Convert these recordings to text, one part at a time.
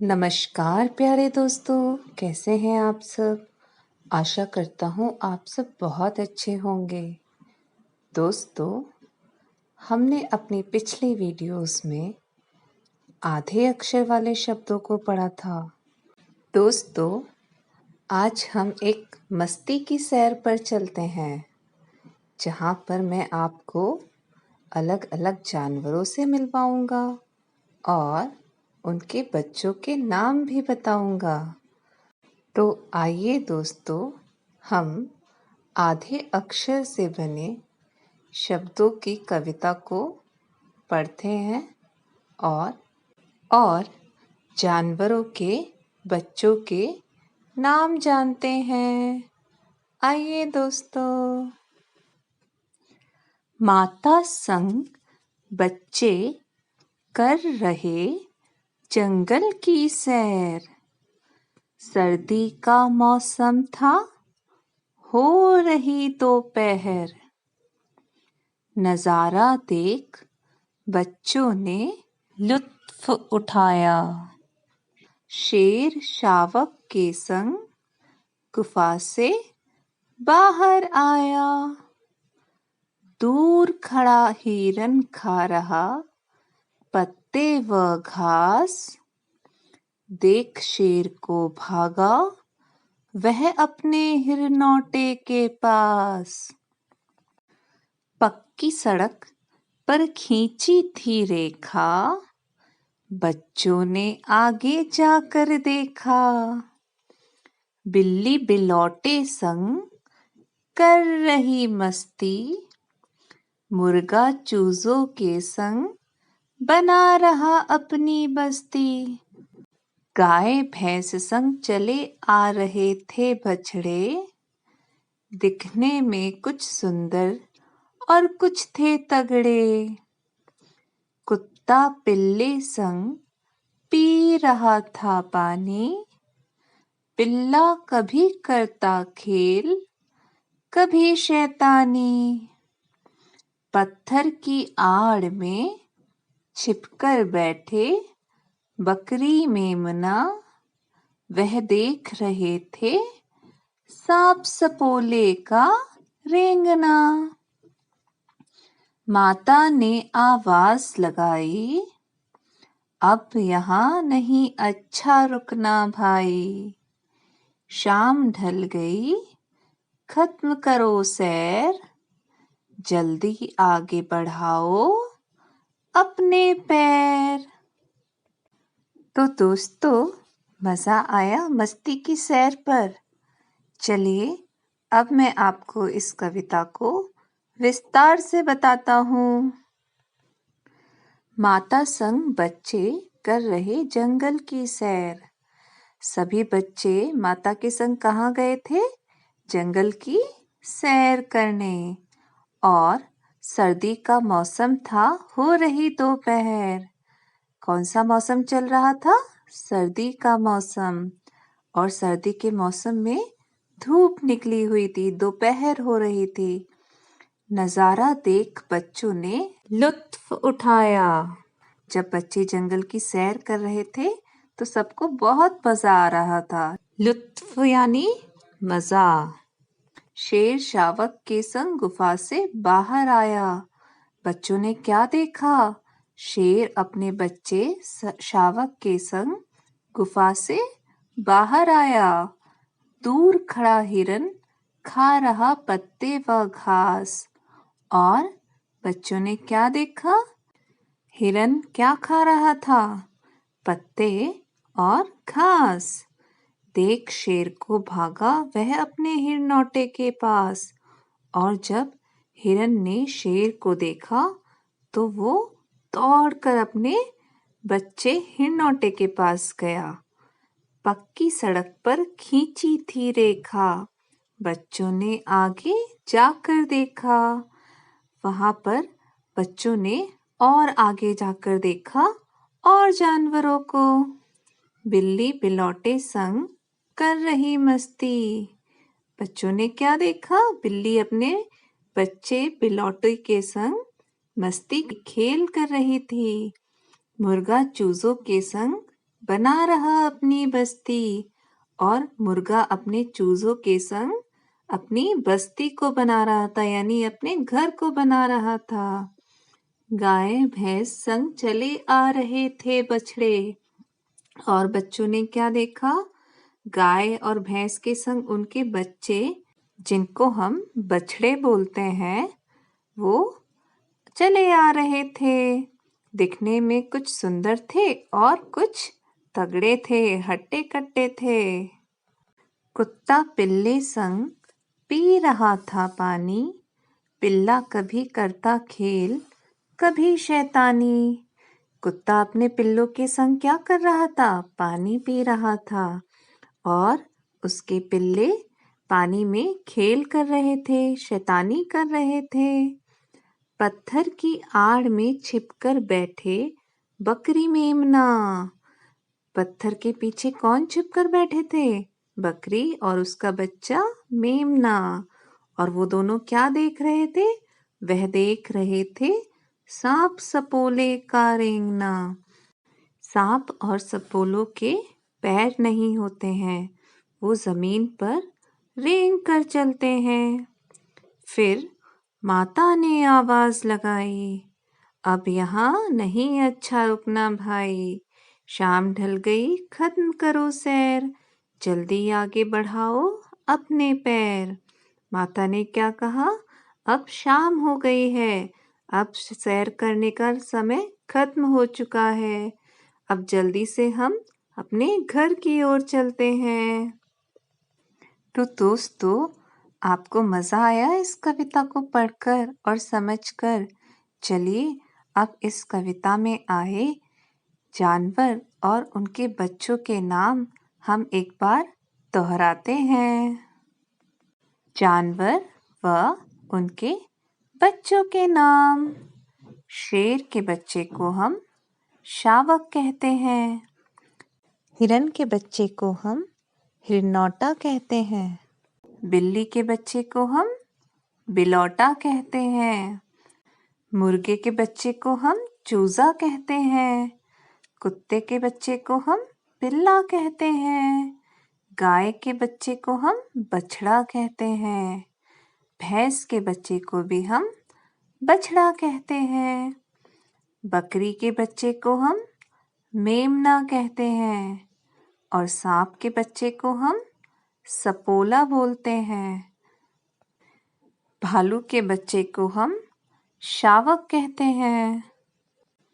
नमस्कार प्यारे दोस्तों, कैसे हैं आप सब? आशा करता हूँ आप सब बहुत अच्छे होंगे। दोस्तों, हमने अपनी पिछली वीडियोस में आधे अक्षर वाले शब्दों को पढ़ा था। दोस्तों, आज हम एक मस्ती की सैर पर चलते हैं, जहाँ पर मैं आपको अलग-अलग जानवरों से मिलवाऊंगा और उनके बच्चों के नाम भी बताऊंगा। तो आइए दोस्तों, हम आधे अक्षर से बने शब्दों की कविता को पढ़ते हैं और जानवरों के बच्चों के नाम जानते हैं। आइए दोस्तों। माता संग बच्चे कर रहे जंगल की सैर। सर्दी का मौसम था, हो रही दोपहर। नजारा देख बच्चों ने लुत्फ उठाया। शेर शावक के संग गुफा से बाहर आया। दूर खड़ा हिरन खा रहा पत्ते व घास। देख शेर को भागा वह अपने हिरनौटे के पास। पक्की सड़क पर खींची थी रेखा, बच्चों ने आगे जाकर देखा। बिल्ली बिलौटे संग कर रही मस्ती, मुर्गा चूजों के संग बना रहा अपनी बस्ती। गाय भैंस संग चले आ रहे थे बछड़े, दिखने में कुछ सुंदर और कुछ थे तगड़े। कुत्ता पिल्ले संग पी रहा था पानी, पिल्ला कभी करता खेल कभी शैतानी। पत्थर की आड़ में छिपकर बैठे बकरी मेमना, वह देख रहे थे सांप सपोले का रेंगना। माता ने आवाज लगाई, अब यहाँ नहीं अच्छा रुकना भाई। शाम ढल गई, खत्म करो सैर, जल्दी आगे बढ़ाओ अपने पैर। तो दोस्तों, मजा आया मस्ती की सैर पर? चलिए, अब मैं आपको इस कविता को विस्तार से बताता हूँ। माता संग बच्चे कर रहे जंगल की सैर। सभी बच्चे माता के संग कहाँ गए थे? जंगल की सैर करने। और सर्दी का मौसम था, हो रही दोपहर। कौन सा मौसम चल रहा था? सर्दी का मौसम। और सर्दी के मौसम में धूप निकली हुई थी, दोपहर हो रही थी। नजारा देख बच्चों ने लुत्फ उठाया। जब बच्चे जंगल की सैर कर रहे थे तो सबको बहुत मजा आ रहा था। लुत्फ यानी मजा। शेर शावक के संग गुफा से बाहर आया। बच्चों ने क्या देखा? शेर अपने बच्चे शावक के संग गुफा से बाहर आया। दूर खड़ा हिरन खा रहा पत्ते व घास। और बच्चों ने क्या देखा? हिरन क्या खा रहा था? पत्ते और घास। देख शेर को भागा वह अपने हिरनौटे के पास। और जब हिरन ने शेर को देखा तो वो दौड़कर अपने बच्चे हिरनौटे के पास गया। पक्की सड़क पर खींची थी रेखा, बच्चों ने आगे जाकर देखा। वहां पर बच्चों ने और आगे जाकर देखा और जानवरों को। बिल्ली बिलौटे संग कर रही मस्ती। बच्चों ने क्या देखा? बिल्ली अपने बच्चे बिलौटे के संग मस्ती खेल कर रही थी। मुर्गा चूजों के संग बना रहा अपनी बस्ती। और मुर्गा अपने चूजों के संग अपनी बस्ती को बना रहा था, यानी अपने घर को बना रहा था। गाय भैंस संग चले आ रहे थे बछड़े। और बच्चों ने क्या देखा? गाय और भैंस के संग उनके बच्चे, जिनको हम बछड़े बोलते हैं, वो चले आ रहे थे। दिखने में कुछ सुंदर थे और कुछ तगड़े थे, हट्टे कट्टे थे। कुत्ता पिल्ले संग पी रहा था पानी। पिल्ला कभी करता खेल, कभी शैतानी। कुत्ता अपने पिल्लों के संग क्या कर रहा था? पानी पी रहा था। और उसके पिल्ले पानी में खेल कर रहे थे, शैतानी कर रहे थे। पत्थर की आड़ में छिपकर बैठे बकरी मेमना। पत्थर के पीछे कौन छिपकर बैठे थे? बकरी और उसका बच्चा मेमना। और वो दोनों क्या देख रहे थे? वह देख रहे थे सांप सपोले का रेंगना। सांप और सपोलों के पैर नहीं होते हैं, वो जमीन पर रेंग कर चलते हैं। फिर माता ने आवाज लगाई, अब यहाँ नहीं अच्छा रुकना भाई। शाम ढल गई, खत्म करो सैर, जल्दी आगे बढ़ाओ अपने पैर। माता ने क्या कहा? अब शाम हो गई है, अब सैर करने का समय खत्म हो चुका है। अब जल्दी से हम अपने घर की ओर चलते हैं। तो दोस्तों, आपको मजा आया इस कविता को पढ़कर और समझकर? चलिए अब इस कविता में आए जानवर और उनके बच्चों के नाम हम एक बार दोहराते हैं। जानवर व उनके बच्चों के नाम। शेर के बच्चे को हम शावक कहते हैं। हिरन के बच्चे को हम हिरनौटा कहते हैं। बिल्ली के बच्चे को हम बिलौटा कहते हैं। मुर्गे के बच्चे को हम चूजा कहते हैं। कुत्ते के बच्चे को हम पिल्ला कहते हैं। गाय के बच्चे को हम बछड़ा कहते हैं। भैंस के बच्चे को भी हम बछड़ा कहते हैं। बकरी के बच्चे को हम मेमना कहते हैं। और सांप के बच्चे को हम सपोला बोलते हैं। भालू के बच्चे को हम शावक कहते हैं।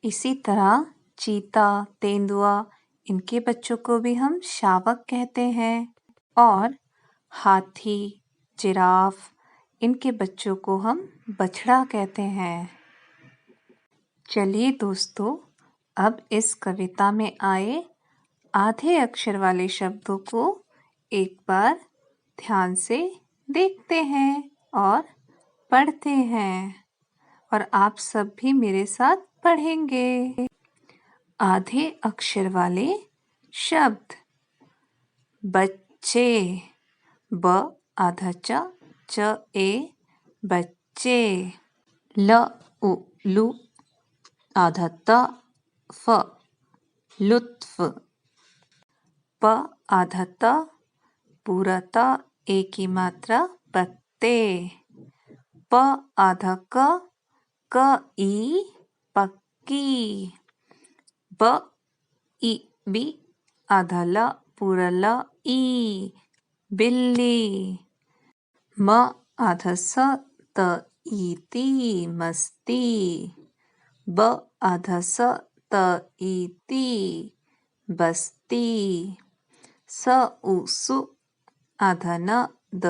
इसी तरह चीता, तेंदुआ, इनके बच्चों को भी हम शावक कहते हैं। और हाथी, जिराफ, इनके बच्चों को हम बछड़ा कहते हैं। चलिए दोस्तों, अब इस कविता में आए आधे अक्षर वाले शब्दों को एक बार ध्यान से देखते हैं और पढ़ते हैं। और आप सब भी मेरे साथ पढ़ेंगे। आधे अक्षर वाले शब्द। बच्चे, ब आधा च ए बच्चे। ल उ लु आधा त फ लुत्फ। प आधा त पूरा त एक की मात्रा पत्ते। प आधा क ई पक्की। ब ई बी आधा ल पूरा ल ई बिल्ली। म आधा स त ईती मस्ती। ब आधा स त ईती बस्ती। स उ सु आधा न द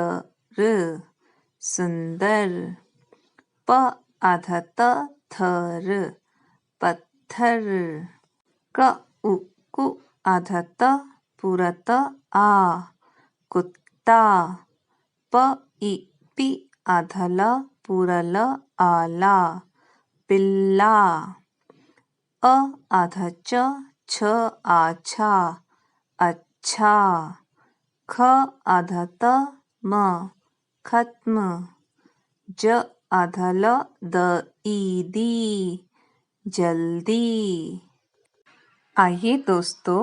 र सुंदर। प आधा त थ र पत्थर। क उ कु आधा त पूरा त आ कुत्ता। प ई पी आधा ल पूरा ल आला पिल्ला। अ आधा च छ आछा अच्छा। ख आधा त म खत्म। ज आधा ल द ईदी जल्दी। आइए दोस्तों,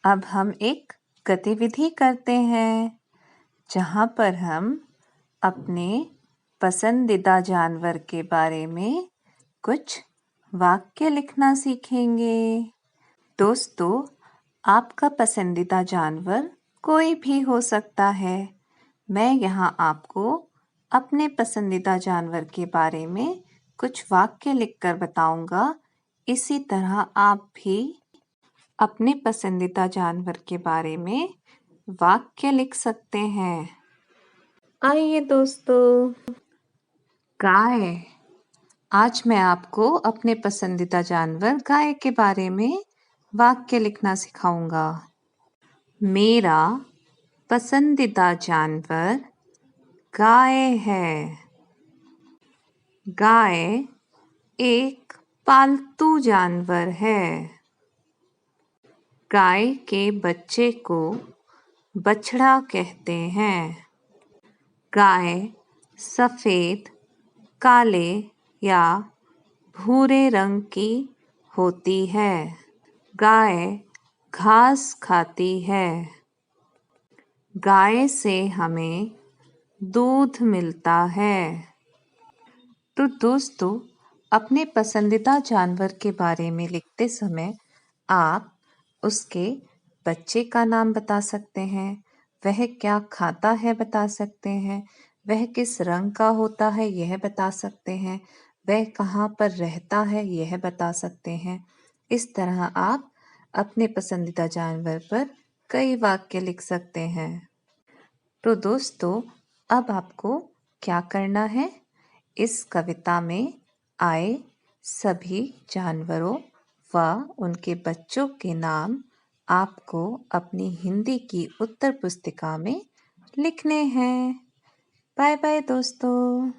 अब हम एक गतिविधि करते हैं जहाँ पर हम अपने पसंदीदा जानवर के बारे में कुछ वाक्य लिखना सीखेंगे। दोस्तों, आपका पसंदीदा जानवर कोई भी हो सकता है। मैं यहाँ आपको अपने पसंदीदा जानवर के बारे में कुछ वाक्य लिखकर बताऊंगा। इसी तरह आप भी अपने पसंदीदा जानवर के बारे में वाक्य लिख सकते हैं। आइए दोस्तों, गाय। आज मैं आपको अपने पसंदीदा जानवर गाय के बारे में वाक्य लिखना सिखाऊंगा। मेरा पसंदीदा जानवर गाय है। गाय एक पालतू जानवर है। गाय के बच्चे को बछड़ा कहते हैं। गाय सफ़ेद, काले या भूरे रंग की होती है। गाय घास खाती है। गाय से हमें दूध मिलता है। तो दोस्तों, अपने पसंदीदा जानवर के बारे में लिखते समय आप उसके बच्चे का नाम बता सकते हैं, वह क्या खाता है बता सकते हैं, वह किस रंग का होता है यह बता सकते हैं, वह कहाँ पर रहता है यह बता सकते हैं। इस तरह आप अपने पसंदीदा जानवर पर कई वाक्य लिख सकते हैं। तो दोस्तों, अब आपको क्या करना है? इस कविता में आए सभी जानवरों व उनके बच्चों के नाम आपको अपनी हिंदी की उत्तर पुस्तिका में लिखने हैं। बाय बाय दोस्तों।